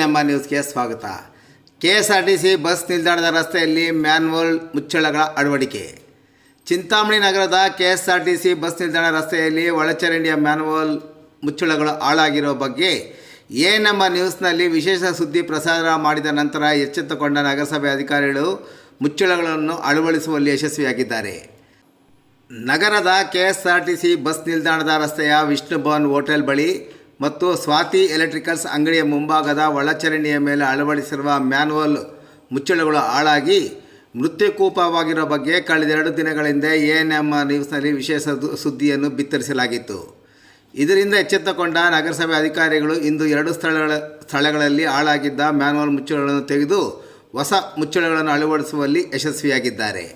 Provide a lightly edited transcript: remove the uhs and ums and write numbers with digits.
ನಮ್ಮ ನ್ಯೂಸ್ಗೆ ಸ್ವಾಗತ. KSRTC ಬಸ್ ನಿಲ್ದಾಣದ ರಸ್ತೆಯಲ್ಲಿ ಮ್ಯಾನ್ಹೋಲ್ ಮುಚ್ಚಳಗಳ ಅಳವಡಿಕೆ. ಚಿಂತಾಮಣಿ ನಗರದ KSRTC ಬಸ್ ನಿಲ್ದಾಣ ರಸ್ತೆಯಲ್ಲಿ ಒಳಚರಂಡಿಯ ಮ್ಯಾನ್ಹೋಲ್ ಮುಚ್ಚಳಗಳು ಹಾಳಾಗಿರೋ ಬಗ್ಗೆ ನಮ್ಮ ನ್ಯೂಸ್ನಲ್ಲಿ ವಿಶೇಷ ಸುದ್ದಿ ಪ್ರಸಾರ ಮಾಡಿದ ನಂತರ ಎಚ್ಚೆತ್ತುಕೊಂಡ ನಗರಸಭೆ ಅಧಿಕಾರಿಗಳು ಮುಚ್ಚಳಗಳನ್ನು ಅಳವಡಿಸುವಲ್ಲಿ ಯಶಸ್ವಿಯಾಗಿದ್ದಾರೆ. ನಗರದ KSRTC ಬಸ್ ನಿಲ್ದಾಣದ ರಸ್ತೆಯ ವಿಷ್ಣು ಭವನ್ ಹೋಟೆಲ್ ಬಳಿ ಮತ್ತು ಸ್ವಾತಿ ಎಲೆಕ್ಟ್ರಿಕಲ್ಸ್ ಅಂಗಡಿಯ ಮುಂಭಾಗದ ಒಳಚರಂಡಿಯ ಮೇಲೆ ಅಳವಡಿಸಿರುವ ಮ್ಯಾನ್ಹೋಲ್ ಮುಚ್ಚಳಗಳು ಹಾಳಾಗಿ ಮೃತ್ಯುಕೂಪವಾಗಿರೋ ಬಗ್ಗೆ ಕಳೆದ 2 ದಿನಗಳಿಂದ ನಮ್ಮ ನ್ಯೂಸ್ನಲ್ಲಿ ವಿಶೇಷ ಸುದ್ದಿಯನ್ನು ಬಿತ್ತರಿಸಲಾಗಿತ್ತು. ಇದರಿಂದ ಎಚ್ಚೆತ್ತುಕೊಂಡ ನಗರಸಭೆ ಅಧಿಕಾರಿಗಳು ಇಂದು 2 ಸ್ಥಳಗಳಲ್ಲಿ ಹಾಳಾಗಿದ್ದ ಮ್ಯಾನ್ಹೋಲ್ ಮುಚ್ಚಳಗಳನ್ನು ತೆಗೆದು ಹೊಸ ಮುಚ್ಚಳಗಳನ್ನು ಅಳವಡಿಸುವಲ್ಲಿ ಯಶಸ್ವಿಯಾಗಿದ್ದಾರೆ.